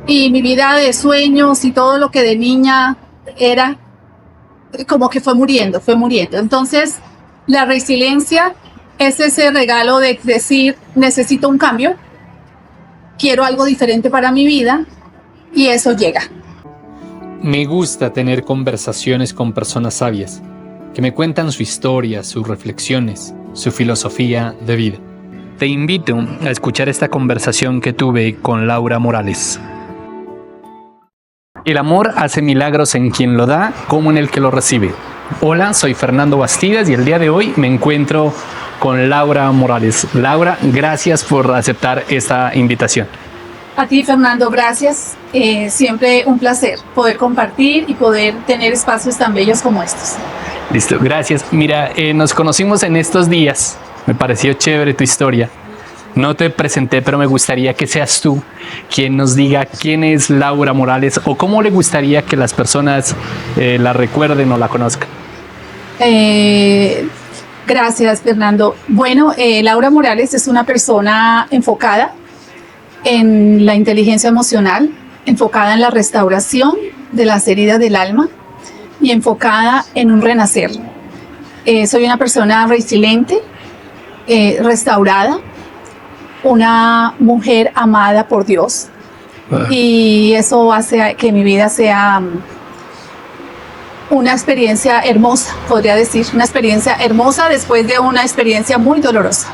y mi vida de sueños y todo lo que de niña era, como que fue muriendo, fue muriendo. Entonces, la resiliencia es ese regalo de decir, necesito un cambio, quiero algo diferente para mi vida, y eso llega. Me gusta tener conversaciones con personas sabias, que me cuentan su historia, sus reflexiones, su filosofía de vida. Te invito a escuchar esta conversación que tuve con Laura Morales. El amor hace milagros en quien lo da como en el que lo recibe. Hola, soy Fernando Bastidas y el día de hoy me encuentro con Laura Morales. Laura, gracias por aceptar esta invitación. A ti, Fernando, gracias. Siempre un placer poder compartir y poder tener espacios tan bellos como estos. Listo, gracias. Mira, nos conocimos en estos días. Me pareció chévere tu historia. No te presenté, pero me gustaría que seas tú quien nos diga quién es Laura Morales o cómo le gustaría que las personas la recuerden o la conozcan. Gracias, Fernando. Bueno, Laura Morales es una persona enfocada en la inteligencia emocional, enfocada en la restauración de las heridas del alma y enfocada en un renacer. Soy una persona resiliente, restaurada, una mujer amada por Dios. Y eso hace que mi vida sea una experiencia hermosa, podría decir, una experiencia hermosa después de una experiencia muy dolorosa.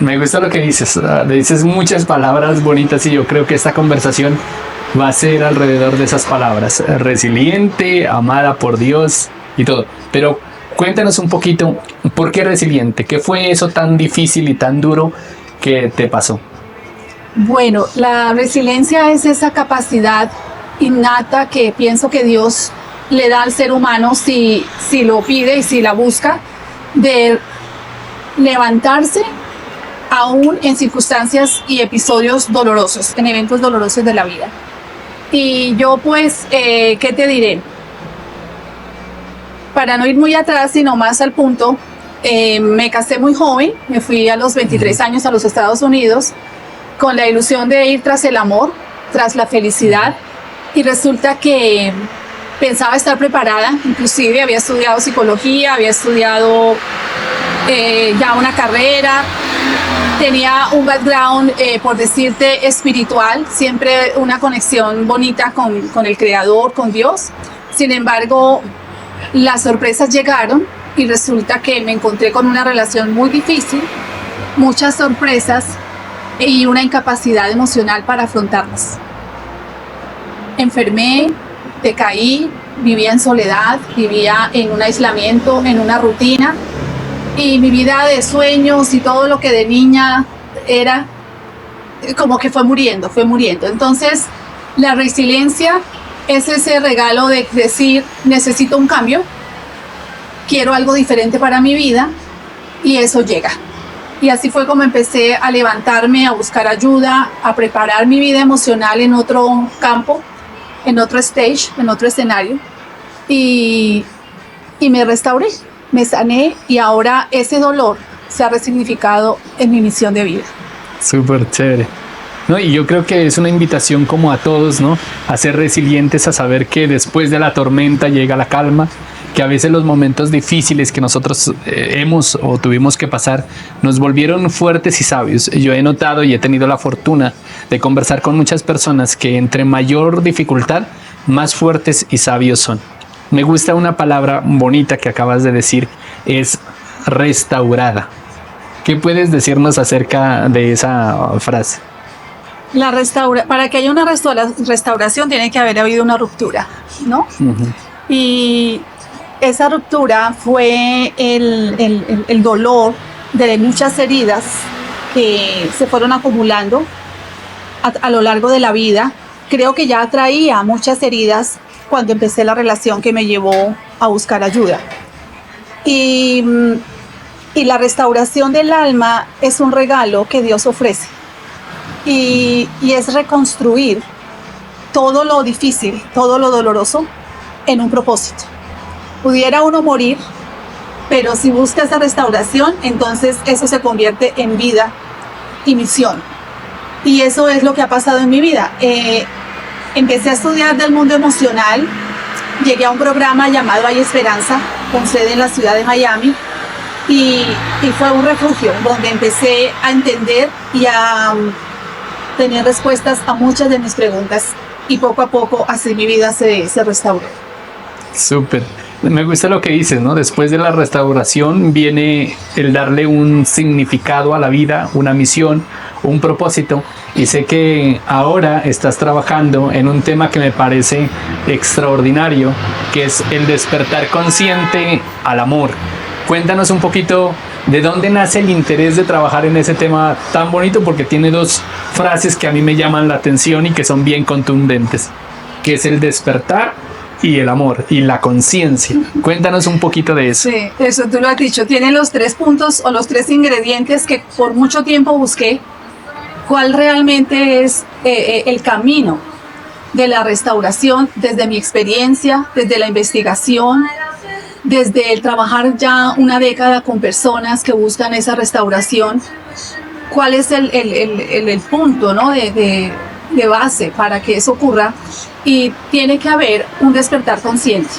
Me gusta lo que dices, dices muchas palabras bonitas y yo creo que esta conversación va a ser alrededor de esas palabras, resiliente, amada por Dios y todo. Pero cuéntanos un poquito, ¿por qué resiliente? ¿Qué fue eso tan difícil y tan duro que te pasó? Bueno, la resiliencia es esa capacidad innata que pienso que Dios le da al ser humano si lo pide y si la busca, de levantarse aún en circunstancias y episodios dolorosos, en eventos dolorosos de la vida. Y yo pues, ¿qué te diré? Para no ir muy atrás, sino más al punto, me casé muy joven, me fui a los 23 años a los Estados Unidos con la ilusión de ir tras el amor, tras la felicidad, y resulta que pensaba estar preparada, inclusive había estudiado psicología, había estudiado ya una carrera, tenía un background, por decirte, espiritual, siempre una conexión bonita con el Creador, con Dios. Sin embargo, las sorpresas llegaron y resulta que me encontré con una relación muy difícil, muchas sorpresas y una incapacidad emocional para afrontarlas. Enfermé, decaí, vivía en soledad, vivía en un aislamiento, en una rutina, y mi vida de sueños y todo lo que de niña era, como que fue muriendo, fue muriendo. Entonces, la resiliencia es ese regalo de decir, necesito un cambio, quiero algo diferente para mi vida, y eso llega. Y así fue como empecé a levantarme, a buscar ayuda, a preparar mi vida emocional en otro campo, en otro stage, en otro escenario, y me restauré, me sané, y ahora ese dolor se ha resignificado en mi misión de vida. Súper chévere. No, y yo creo que es una invitación como a todos, ¿no? A ser resilientes, a saber que después de la tormenta llega la calma, que a veces los momentos difíciles que nosotros hemos o tuvimos que pasar nos volvieron fuertes y sabios. Yo he notado y he tenido la fortuna de conversar con muchas personas que entre mayor dificultad, más fuertes y sabios son. Me gusta una palabra bonita que acabas de decir, es restaurada. ¿Qué puedes decirnos acerca de esa frase? Para que haya una restauración tiene que haber habido una ruptura, ¿no? Uh-huh. Y esa ruptura fue el dolor de muchas heridas que se fueron acumulando a lo largo de la vida. Creo que ya traía muchas heridas cuando empecé la relación que me llevó a buscar ayuda. Y la restauración del alma es un regalo que Dios ofrece. Y es reconstruir todo lo difícil, todo lo doloroso en un propósito. Pudiera uno morir, pero si busca esa restauración, entonces eso se convierte en vida y misión. Y eso es lo que ha pasado en mi vida. empecé a estudiar del mundo emocional, llegué a un programa llamado Hay Esperanza, con sede en la ciudad de Miami, y fue un refugio donde empecé a entender y a tener respuestas a muchas de mis preguntas, y poco a poco así mi vida se restauró. Súper. Me gusta lo que dices, ¿no? Después de la restauración viene el darle un significado a la vida, una misión, un propósito. Y sé que ahora estás trabajando en un tema que me parece extraordinario, que es el despertar consciente al amor. Cuéntanos un poquito de dónde nace el interés de trabajar en ese tema tan bonito, porque tiene dos frases que a mí me llaman la atención y que son bien contundentes, que es el despertar y el amor y la conciencia. Cuéntanos un poquito de eso. Sí, eso tú lo has dicho. Tiene los 3 puntos o los 3 ingredientes que por mucho tiempo busqué. ¿Cuál realmente es el camino de la restauración desde mi experiencia, desde la investigación, desde el trabajar ya una década con personas que buscan esa restauración? ¿Cuál es el punto, ¿no? de base para que eso ocurra? Y tiene que haber un despertar consciente.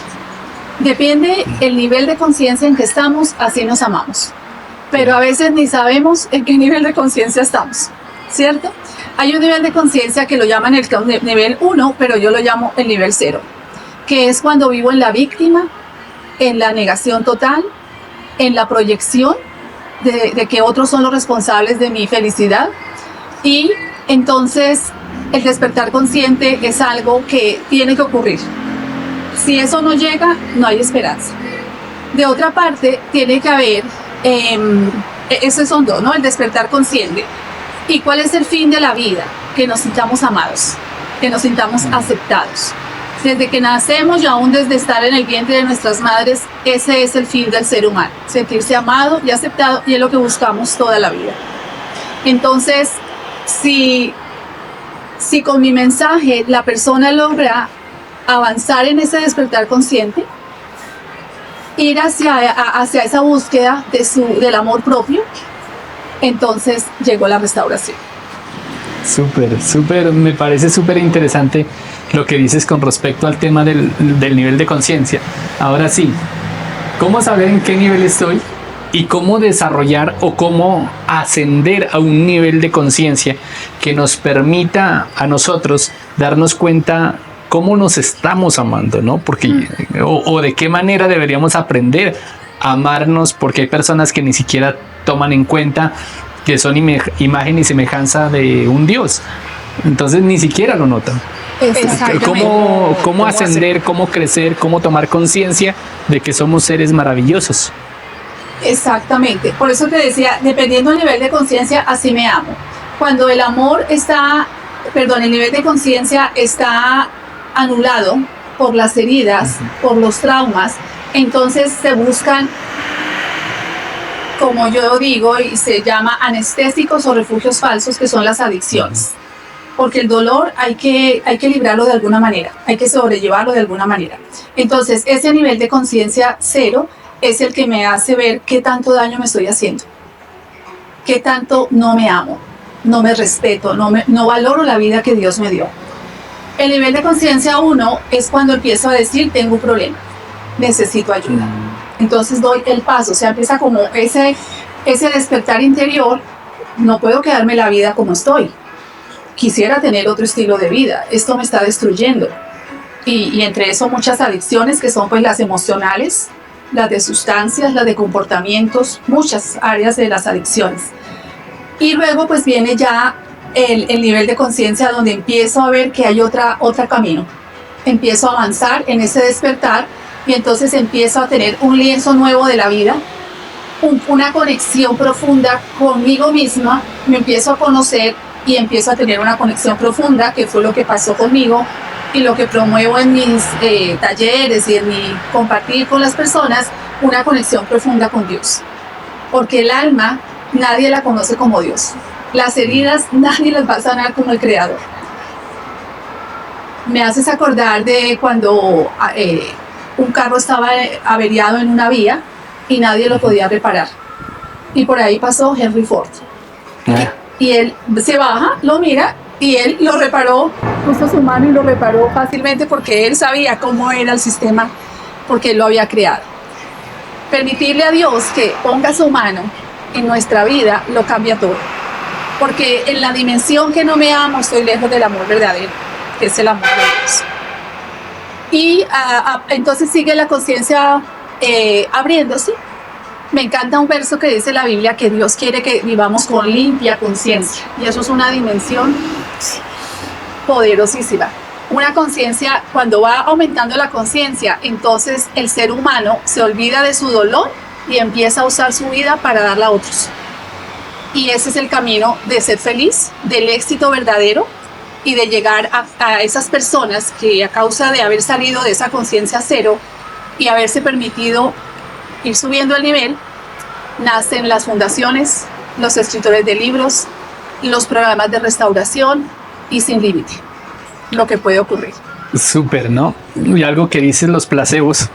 Depende el nivel de conciencia en que estamos, así nos amamos. Pero a veces ni sabemos en qué nivel de conciencia estamos, ¿cierto? Hay un nivel de conciencia que lo llaman el nivel 1, pero yo lo llamo el nivel 0, que es cuando vivo en la víctima, en la negación total, en la proyección de que otros son los responsables de mi felicidad. Y entonces el despertar consciente es algo que tiene que ocurrir. Si eso no llega, no hay esperanza. De otra parte, tiene que haber, esos son dos, ¿no? El despertar consciente. ¿Y cuál es el fin de la vida? Que nos sintamos amados, que nos sintamos aceptados. Desde que nacemos y aún desde estar en el vientre de nuestras madres, ese es el fin del ser humano. Sentirse amado y aceptado, y es lo que buscamos toda la vida. Entonces, si con mi mensaje la persona logra avanzar en ese despertar consciente, ir hacia esa búsqueda del amor propio, entonces llegó la restauración. Súper, me parece súper interesante lo que dices con respecto al tema del nivel de conciencia. Ahora sí, ¿cómo saber en qué nivel estoy? Y cómo desarrollar o cómo ascender a un nivel de conciencia que nos permita a nosotros darnos cuenta cómo nos estamos amando, ¿no? Porque, o de qué manera deberíamos aprender a amarnos, porque hay personas que ni siquiera toman en cuenta que son imagen y semejanza de un Dios. Entonces ni siquiera lo notan. ¿Cómo ascender, cómo crecer, cómo tomar conciencia de que somos seres maravillosos? Exactamente, por eso te decía, dependiendo del nivel de conciencia, así me amo. Cuando el el nivel de conciencia está anulado por las heridas, por los traumas, entonces se buscan, como yo digo, y se llama anestésicos o refugios falsos, que son las adicciones. Porque el dolor hay que librarlo de alguna manera, hay que sobrellevarlo de alguna manera. Entonces, ese nivel de conciencia 0 es el que me hace ver qué tanto daño me estoy haciendo, qué tanto no me amo, no me respeto, no valoro la vida que Dios me dio. El nivel de conciencia 1 es cuando empiezo a decir, tengo un problema, necesito ayuda. Entonces doy el paso, o sea, empieza como ese despertar interior. No puedo quedarme la vida como estoy, quisiera tener otro estilo de vida, esto me está destruyendo. Y entre eso muchas adicciones, que son pues las emocionales, las de sustancias, las de comportamientos, muchas áreas de las adicciones. Y luego pues viene ya el nivel de conciencia, donde empiezo a ver que hay otro camino. Empiezo a avanzar en ese despertar, y entonces empiezo a tener un lienzo nuevo de la vida, una conexión profunda conmigo misma. Me empiezo a conocer y empiezo a tener una conexión profunda, que fue lo que pasó conmigo y lo que promuevo en mis talleres y en mi compartir con las personas, una conexión profunda con Dios. Porque el alma nadie la conoce como Dios. Las heridas nadie las va a sanar como el Creador. Me haces acordar de cuando un carro estaba averiado en una vía y nadie lo podía reparar. Y por ahí pasó Henry Ford. Y él se baja, lo mira Y él lo reparó, puso su mano y lo reparó fácilmente porque él sabía cómo era el sistema, porque él lo había creado. Permitirle a Dios que ponga su mano en nuestra vida lo cambia todo. Porque en la dimensión que no me amo estoy lejos del amor verdadero, que es el amor de Dios. Y entonces sigue la conciencia abriéndose. Me encanta un verso que dice la Biblia que Dios quiere que vivamos con limpia conciencia. Y eso es una dimensión poderosísima. Una conciencia, cuando va aumentando la conciencia, entonces el ser humano se olvida de su dolor y empieza a usar su vida para darla a otros. Y ese es el camino de ser feliz, del éxito verdadero y de llegar a esas personas que a causa de haber salido de esa conciencia cero y haberse permitido ir subiendo el nivel, nacen las fundaciones, los escritores de libros, los programas de restauración y sin límite, lo que puede ocurrir. Súper, ¿no? Y algo que dicen los placebos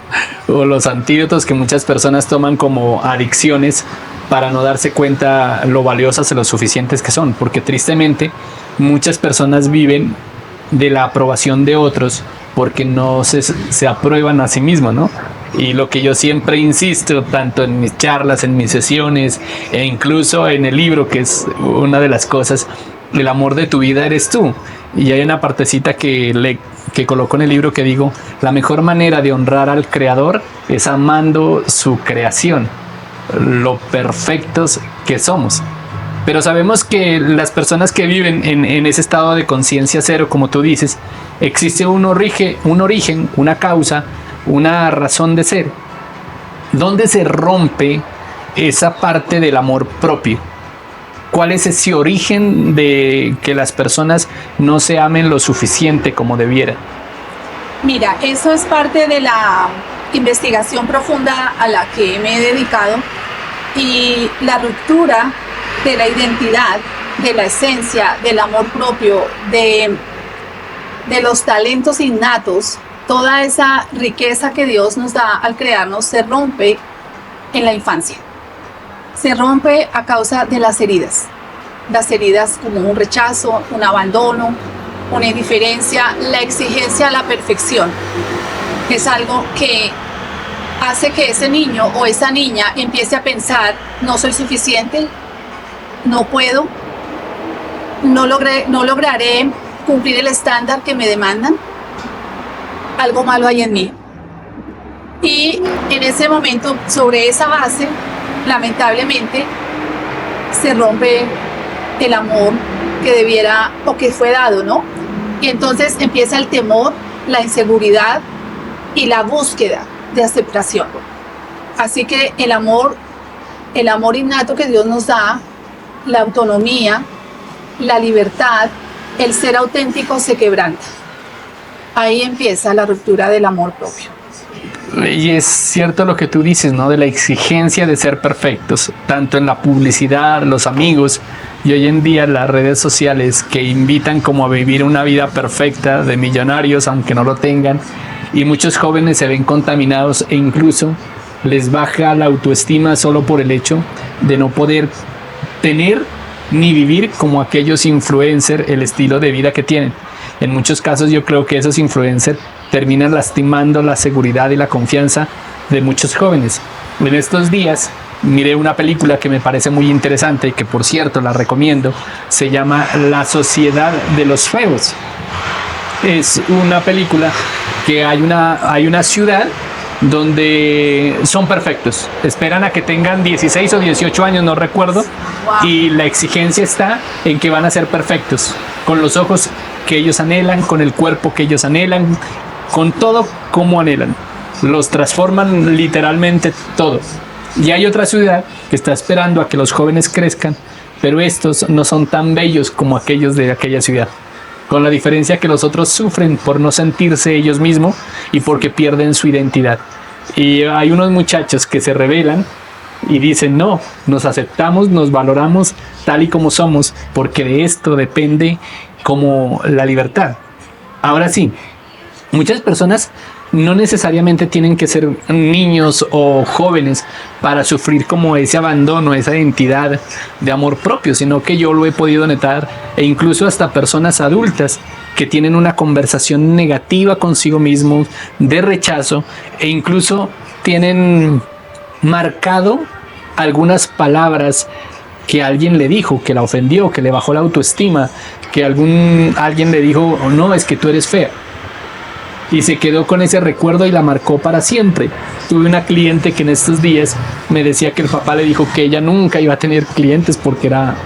o los antídotos que muchas personas toman como adicciones para no darse cuenta lo valiosas y lo suficientes que son, porque tristemente muchas personas viven de la aprobación de otros porque no se aprueban a sí mismos, ¿no? Y lo que yo siempre insisto, tanto en mis charlas, en mis sesiones, e incluso en el libro, que es una de las cosas, el amor de tu vida eres tú. Y hay una partecita que coloco en el libro que digo, la mejor manera de honrar al Creador es amando su creación, lo perfectos que somos. Pero sabemos que las personas que viven en ese estado de conciencia cero, como tú dices, existe un origen, una causa, una razón de ser. ¿Dónde se rompe esa parte del amor propio? ¿Cuál es ese origen de que las personas no se amen lo suficiente como debieran? Mira, eso es parte de la investigación profunda a la que me he dedicado, y la ruptura de la identidad, de la esencia, del amor propio, de los talentos innatos, toda esa riqueza que Dios nos da al crearnos se rompe en la infancia. Se rompe a causa de las heridas como un rechazo, un abandono, una indiferencia, la exigencia a la perfección. Es algo que hace que ese niño o esa niña empiece a pensar, no soy suficiente, no puedo, no lograré cumplir el estándar que me demandan, algo malo hay en mí. Y en ese momento, sobre esa base, lamentablemente, se rompe el amor que debiera o que fue dado, ¿no? Y entonces empieza el temor, la inseguridad y la búsqueda de aceptación. Así que el amor innato que Dios nos da, la autonomía, la libertad, el ser auténtico se quebranta. Ahí empieza la ruptura del amor propio. Y es cierto lo que tú dices, ¿no? De la exigencia de ser perfectos, tanto en la publicidad, los amigos, y hoy en día las redes sociales que invitan como a vivir una vida perfecta de millonarios, aunque no lo tengan, y muchos jóvenes se ven contaminados e incluso les baja la autoestima solo por el hecho de no poder tener ni vivir como aquellos influencers el estilo de vida que tienen. En muchos casos yo creo que esos influencers terminan lastimando la seguridad y la confianza de muchos jóvenes. En estos días miré una película que me parece muy interesante y que por cierto la recomiendo. Se llama La Sociedad de los Feos. Es una película que hay una ciudad donde son perfectos, esperan a que tengan 16 o 18 años, no recuerdo, y la exigencia está en que van a ser perfectos, con los ojos que ellos anhelan, con el cuerpo que ellos anhelan, con todo como anhelan, los transforman literalmente todo. Y hay otra ciudad que está esperando a que los jóvenes crezcan, pero estos no son tan bellos como aquellos de aquella ciudad, con la diferencia que los otros sufren por no sentirse ellos mismos y porque pierden su identidad. Y hay unos muchachos que se rebelan y dicen, no, nos aceptamos, nos valoramos tal y como somos, porque de esto depende como la libertad. Ahora sí, Muchas personas no necesariamente tienen que ser niños o jóvenes para sufrir como ese abandono, esa identidad de amor propio, sino que yo lo he podido notar, e incluso hasta personas adultas que tienen una conversación negativa consigo mismos, de rechazo, e incluso tienen marcado algunas palabras que alguien le dijo, que la ofendió, que le bajó la autoestima, que alguien le dijo, oh, no, es que tú eres fea. Y se quedó con ese recuerdo y la marcó para siempre. Tuve una cliente que en estos días me decía que el papá le dijo que ella nunca iba a tener clientes porque era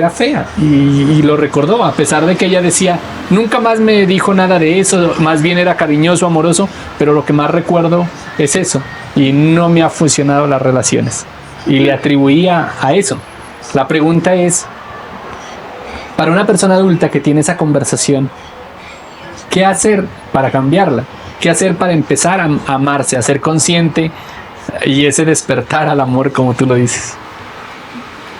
fea, y lo recordó, a pesar de que ella decía, nunca más me dijo nada de eso, más bien era cariñoso, amoroso, pero lo que más recuerdo es eso, y no me ha funcionado las relaciones, y le atribuía a eso. La pregunta es, para una persona adulta que tiene esa conversación, ¿qué hacer para cambiarla? ¿Qué hacer para empezar a amarse, a ser consciente y ese despertar al amor, como tú lo dices?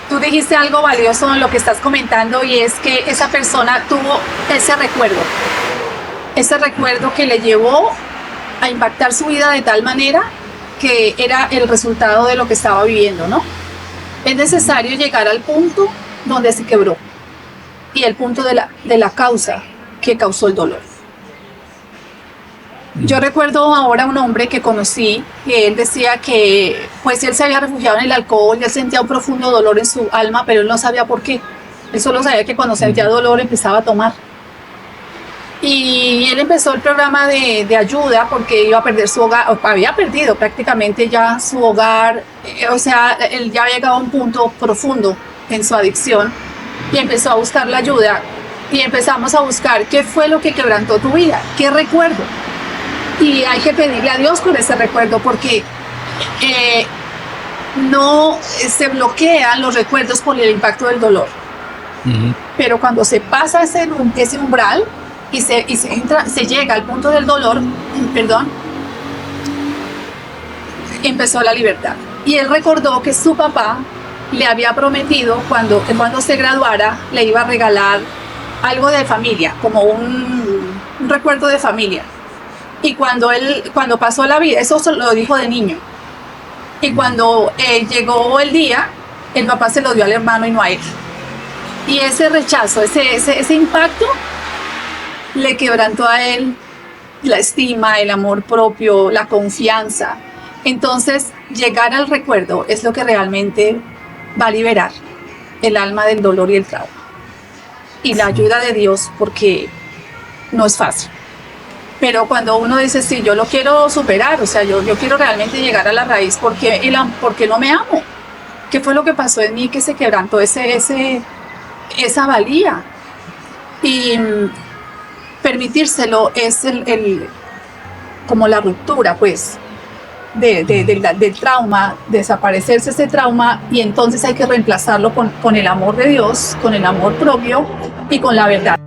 Tú dijiste algo valioso en lo que estás comentando, y es que esa persona tuvo ese recuerdo que le llevó a impactar su vida de tal manera que era el resultado de lo que estaba viviendo, ¿no? Es necesario llegar al punto donde se quebró y el punto de la causa que causó el dolor. Yo recuerdo ahora un hombre que conocí, que él decía que pues él se había refugiado en el alcohol y él sentía un profundo dolor en su alma, pero él no sabía por qué. Él solo sabía que cuando sentía dolor empezaba a tomar. Y él empezó el programa de ayuda porque iba a perder su hogar, o había perdido prácticamente ya su hogar, o sea, él ya había llegado a un punto profundo en su adicción y empezó a buscar la ayuda, y empezamos a buscar qué fue lo que quebrantó tu vida, qué recuerdo. Y hay que pedirle a Dios por ese recuerdo, porque no se bloquean los recuerdos por el impacto del dolor. Uh-huh. Pero cuando se pasa ese umbral y se llega al punto del dolor, empezó la libertad. Y él recordó que su papá le había prometido cuando se graduara le iba a regalar algo de familia, como un recuerdo de familia. Y cuando pasó la vida, eso lo dijo de niño, y cuando llegó el día, el papá se lo dio al hermano y no a él. Y ese rechazo, ese impacto le quebrantó a él la estima, el amor propio, la confianza. Entonces, llegar al recuerdo es lo que realmente va a liberar el alma del dolor y el trauma. Y la ayuda de Dios, porque no es fácil. Pero cuando uno dice, sí, yo lo quiero superar, o sea, yo quiero realmente llegar a la raíz, porque no me amo. ¿Qué fue lo que pasó en mí que se quebrantó esa valía? Y permitírselo es como la ruptura, pues, del trauma, desaparecerse ese trauma, y entonces hay que reemplazarlo con el amor de Dios, con el amor propio y con la verdad.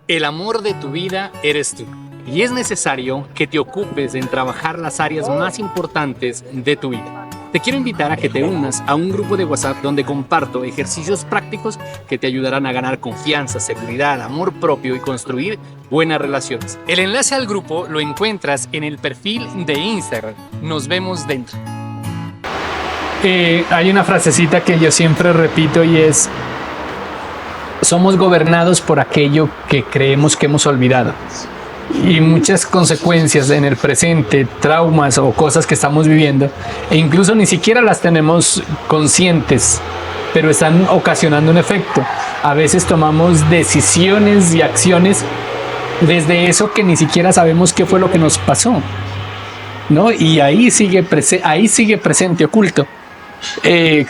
El amor de tu vida eres tú, y es necesario que te ocupes en trabajar las áreas más importantes de tu vida. Te quiero invitar a que te unas a un grupo de WhatsApp donde comparto ejercicios prácticos que te ayudarán a ganar confianza, seguridad, amor propio y construir buenas relaciones. El enlace al grupo lo encuentras en el perfil de Instagram. Nos vemos dentro. Hay una frasecita que yo siempre repito, y es: somos gobernados por aquello que creemos que hemos olvidado. Y muchas consecuencias en el presente, traumas o cosas que estamos viviendo, e incluso ni siquiera las tenemos conscientes, pero están ocasionando un efecto. A veces tomamos decisiones y acciones desde eso que ni siquiera sabemos qué fue lo que nos pasó, ¿no? Y ahí sigue presente, oculto.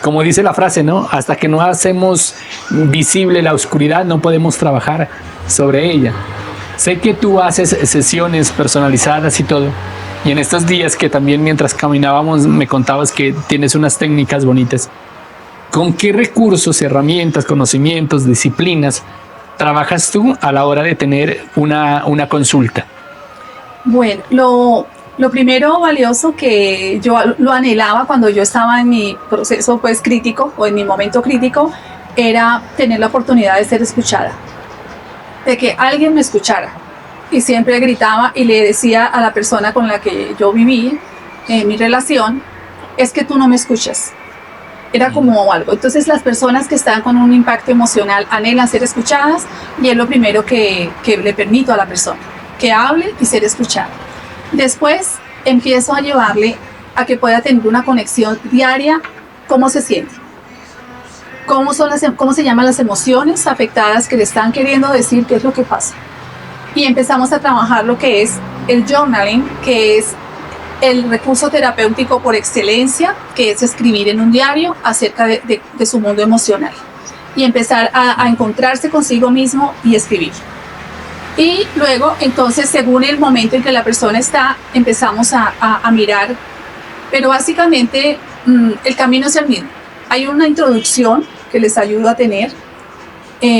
Como dice la frase, ¿no? Hasta que no hacemos visible la oscuridad, no podemos trabajar sobre ella. Sé que tú haces sesiones personalizadas y todo, y en estos días que también mientras caminábamos me contabas que tienes unas técnicas bonitas. ¿Con qué recursos, herramientas, conocimientos, disciplinas trabajas tú a la hora de tener una consulta? Bueno, lo primero valioso que yo lo anhelaba cuando yo estaba en mi proceso pues crítico, o en mi momento crítico, era tener la oportunidad de ser escuchada, de que alguien me escuchara. y siempre gritaba y le decía a la persona con la que yo viví mi relación, es que tú no me escuchas. Era como algo. Entonces las personas que están con un impacto emocional anhelan ser escuchadas y es lo primero que le permito a la persona, que hable y ser escuchada. Después empiezo a llevarle a que pueda tener una conexión diaria, cómo se siente, cómo se llaman las emociones afectadas que le están queriendo decir qué es lo que pasa. Y empezamos a trabajar lo que es el journaling, que es el recurso terapéutico por excelencia, que es escribir en un diario acerca de su mundo emocional y empezar a encontrarse consigo mismo y escribir. Y luego, entonces, según el momento en que la persona está, empezamos a mirar, pero básicamente el camino es el mismo. Hay una introducción que les ayuda a tener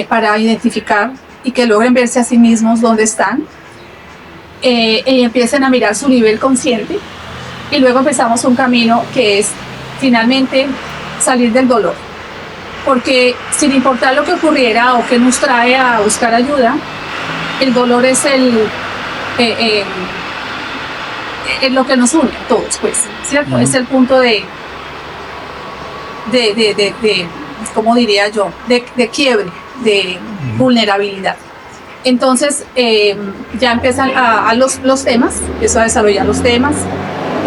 para identificar y que logren verse a sí mismos dónde están. Y empiecen a mirar su nivel consciente y luego empezamos un camino que es finalmente salir del dolor, porque sin importar lo que ocurriera o que nos trae a buscar ayuda, el dolor es lo que nos une a todos, pues, ¿cierto? Es el punto de ¿cómo diría yo? De quiebre, de vulnerabilidad. Entonces ya empiezan a los temas, empiezo a desarrollar los temas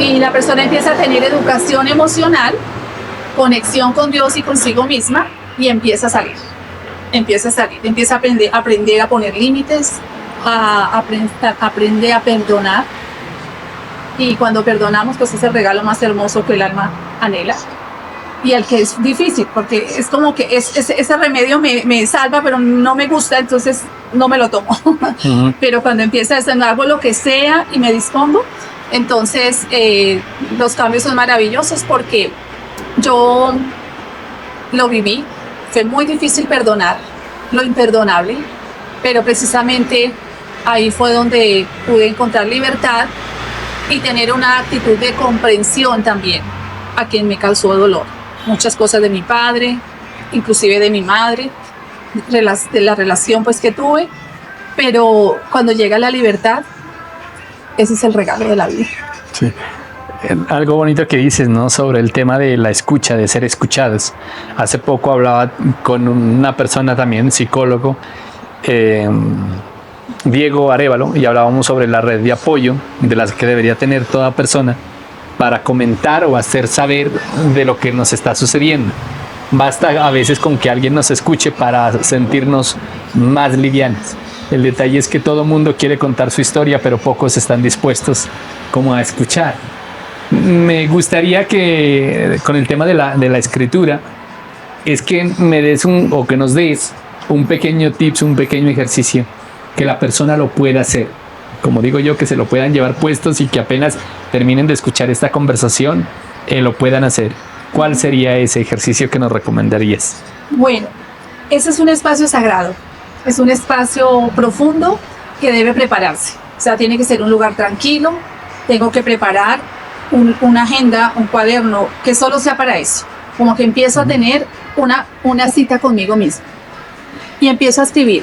y la persona empieza a tener educación emocional, conexión con Dios y consigo misma y empieza a salir, empieza a aprender a poner límites, aprender a perdonar y cuando perdonamos pues es el regalo más hermoso que el alma anhela. Y al que es difícil, porque es como que ese remedio me salva, pero no me gusta, entonces no me lo tomo. Uh-huh. Pero cuando empieza a hacer algo, lo que sea, y me dispongo, entonces los cambios son maravillosos porque yo lo viví. Fue muy difícil perdonar lo imperdonable, pero precisamente ahí fue donde pude encontrar libertad y tener una actitud de comprensión también a quien me causó dolor. Muchas cosas de mi padre, inclusive de mi madre, de la relación pues que tuve, pero cuando llega la libertad, ese es el regalo de la vida. Sí. Algo bonito que dices, ¿no? Sobre el tema de la escucha, de ser escuchados. Hace poco hablaba con una persona también, psicólogo, Diego Arévalo, y hablábamos sobre la red de apoyo de las que debería tener toda persona para comentar o hacer saber de lo que nos está sucediendo. Basta a veces con que alguien nos escuche para sentirnos más livianos. El detalle es que todo mundo quiere contar su historia, pero pocos están dispuestos como a escuchar. Me gustaría que con el tema de la escritura es que me des o que nos des un pequeño tips, un pequeño ejercicio que la persona lo pueda hacer. Como digo yo, que se lo puedan llevar puestos y que apenas terminen de escuchar esta conversación, lo puedan hacer. ¿Cuál sería ese ejercicio que nos recomendarías? Bueno, ese es un espacio sagrado, es un espacio profundo que debe prepararse. O sea, tiene que ser un lugar tranquilo, tengo que preparar una agenda, un cuaderno que solo sea para eso. Como que empiezo a tener una cita conmigo mismo y empiezo a escribir.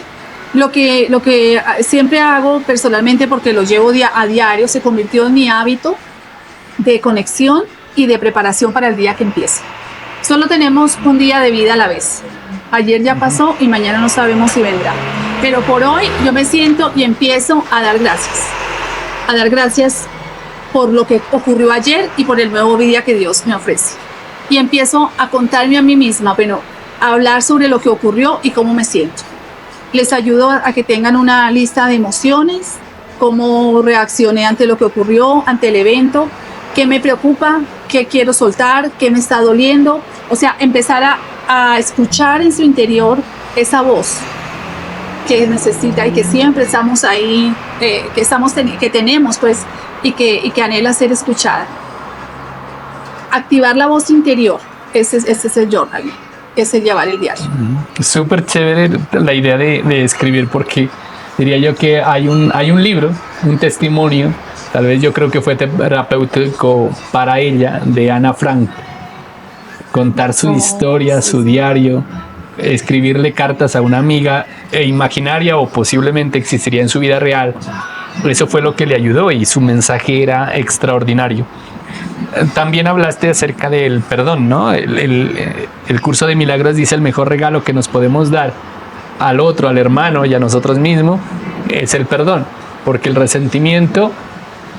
Lo que siempre hago personalmente, porque lo llevo a diario, se convirtió en mi hábito de conexión y de preparación para el día que empieza. Solo tenemos un día de vida a la vez. Ayer ya pasó y mañana no sabemos si vendrá. Pero por hoy yo me siento y empiezo a dar gracias. A dar gracias por lo que ocurrió ayer y por el nuevo día que Dios me ofrece. Y empiezo a contarme a mí misma, bueno, a hablar sobre lo que ocurrió y cómo me siento. Les ayudo a que tengan una lista de emociones, cómo reaccioné ante lo que ocurrió, ante el evento, qué me preocupa, qué quiero soltar, qué me está doliendo. O sea, empezar a escuchar en su interior esa voz que necesita y que siempre estamos ahí, que tenemos pues, y que anhela ser escuchada. Activar la voz interior, ese es el journaling. Es el llevar el diario. Súper chévere la idea de escribir, porque diría yo que hay un libro, un testimonio, tal vez yo creo que fue terapéutico para ella, de Ana Frank. Contar su historia, su diario, escribirle cartas a una amiga imaginaria o posiblemente existiría en su vida real. Eso fue lo que le ayudó y su mensaje era extraordinario. También hablaste acerca del perdón, ¿no? El curso de milagros dice el mejor regalo que nos podemos dar al otro, al hermano y a nosotros mismos es el perdón, porque el resentimiento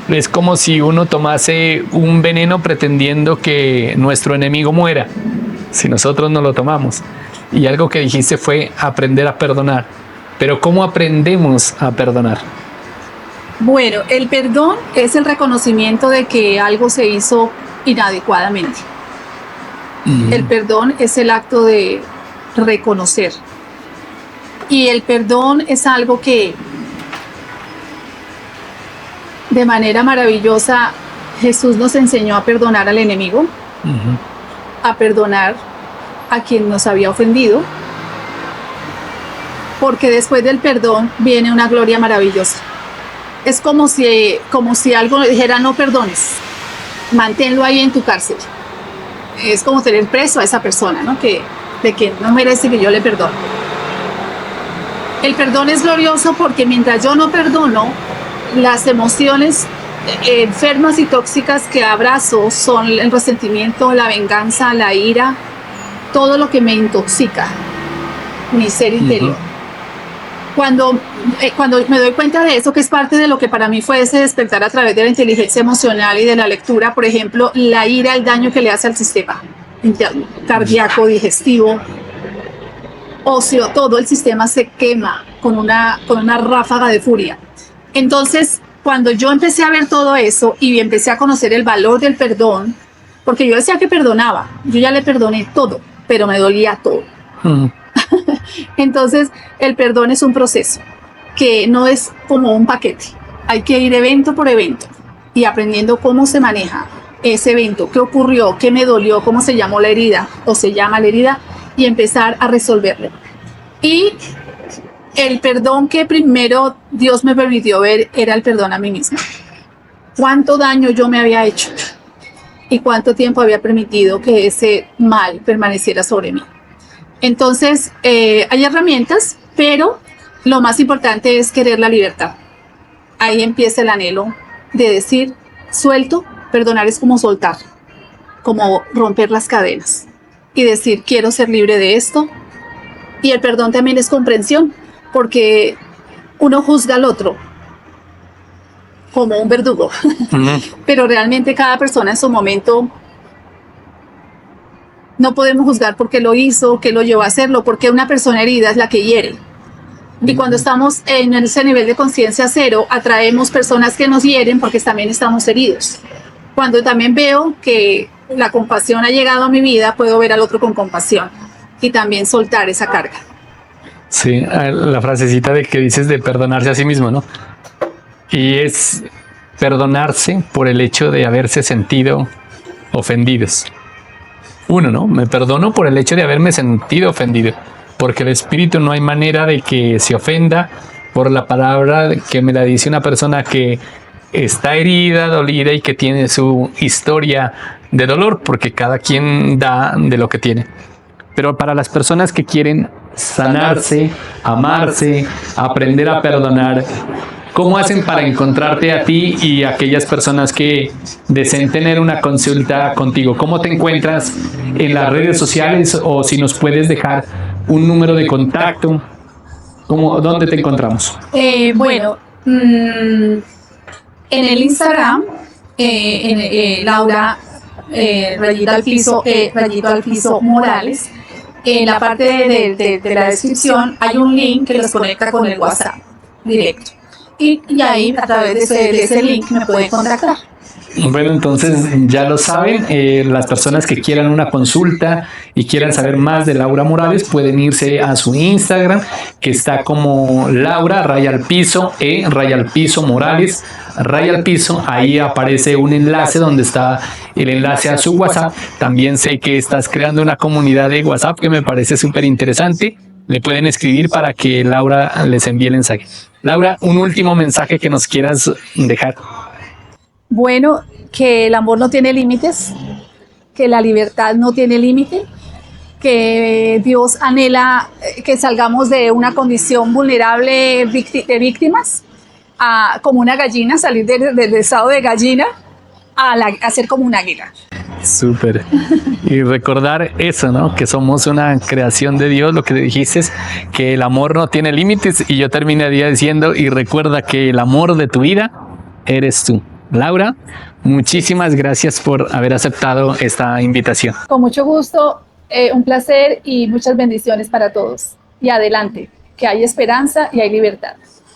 es como si uno tomase un veneno pretendiendo que nuestro enemigo muera, si nosotros no lo tomamos. Y algo que dijiste fue aprender a perdonar. Pero ¿cómo aprendemos a perdonar? Bueno, el perdón es el reconocimiento de que algo se hizo inadecuadamente. El perdón es el acto de reconocer. Y el perdón es algo que de manera maravillosa Jesús nos enseñó a perdonar al enemigo, a perdonar a quien nos había ofendido, porque después del perdón viene una gloria maravillosa. Es como si algo dijera: no perdones, manténlo ahí en tu cárcel. Es como tener preso a esa persona, ¿no? De que no merece que yo le perdone. El perdón es glorioso porque mientras yo no perdono, las emociones enfermas y tóxicas que abrazo son el resentimiento, la venganza, la ira, todo lo que me intoxica mi ser interior. Cuando me doy cuenta de eso, que es parte de lo que para mí fue ese despertar a través de la inteligencia emocional y de la lectura, por ejemplo, la ira, el daño que le hace al sistema cardíaco, digestivo, óseo, todo el sistema se quema con una ráfaga de furia. Entonces, cuando yo empecé a ver todo eso y empecé a conocer el valor del perdón, porque yo decía que perdonaba, yo ya le perdoné todo, pero me dolía todo. Entonces, el perdón es un proceso que no es como un paquete. Hay que ir evento por evento y aprendiendo cómo se maneja ese evento, qué ocurrió, qué me dolió, cómo se llamó la herida o se llama la herida, y empezar a resolverlo. Y el perdón que primero Dios me permitió ver era el perdón a mí misma. Cuánto daño yo me había hecho y cuánto tiempo había permitido que ese mal permaneciera sobre mí. Entonces, hay herramientas, pero lo más importante es querer la libertad. Ahí empieza el anhelo de decir: suelto. Perdonar es como soltar, como romper las cadenas y decir: quiero ser libre de esto. Y el perdón también es comprensión, porque uno juzga al otro como un verdugo, pero realmente cada persona en su momento. No podemos juzgar por qué lo hizo, qué lo llevó a hacerlo, porque una persona herida es la que hiere. Y cuando estamos en ese nivel de conciencia cero, atraemos personas que nos hieren porque también estamos heridos. Cuando también veo que la compasión ha llegado a mi vida, puedo ver al otro con compasión y también soltar esa carga. Sí, la frasecita de que dices de perdonarse a sí mismo, ¿no? Y es perdonarse por el hecho de haberse sentido ofendidos. Uno, ¿no? Me perdono por el hecho de haberme sentido ofendido, porque el espíritu no hay manera de que se ofenda por la palabra que me la dice una persona que está herida, dolida y que tiene su historia de dolor, porque cada quien da de lo que tiene. Pero para las personas que quieren sanarse, amarse, aprender a perdonar, ¿cómo hacen para encontrarte a ti y a aquellas personas que deseen tener una consulta contigo? ¿Cómo te encuentras en las redes sociales o si nos puedes dejar un número de contacto? ¿Dónde te encontramos? Bueno, en el Instagram, Laura rayito al piso Morales. En la parte de la descripción hay un link que los conecta con el WhatsApp directo. Y ahí, a través de ese link, me pueden contactar. Bueno, entonces ya lo saben, las personas que quieran una consulta y quieran saber más de Laura Morales pueden irse a su Instagram, que está como Laura _rayal_piso Morales _, ahí aparece un enlace donde está el enlace a su WhatsApp. También sé que estás creando una comunidad de WhatsApp que me parece súper interesante. Le pueden escribir para que Laura les envíe el mensaje. Laura, un último mensaje que nos quieras dejar. Bueno, que el amor no tiene límites, que la libertad no tiene límite, que Dios anhela que salgamos de una condición vulnerable de víctimas, como una gallina, salir del estado de gallina a ser como un águila. Súper. Y recordar eso, ¿no? Que somos una creación de Dios, lo que dijiste es que el amor no tiene límites, y yo terminaría diciendo, y recuerda que el amor de tu vida eres tú. Laura, muchísimas gracias por haber aceptado esta invitación. Con mucho gusto, un placer y muchas bendiciones para todos. Y adelante, que hay esperanza y hay libertad.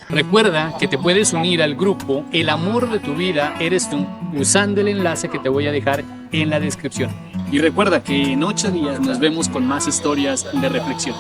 Recuerda que te puedes unir al grupo El amor de tu vida eres tú usando el enlace que te voy a dejar en la descripción. Y recuerda que en 8 días nos vemos con más historias de reflexión.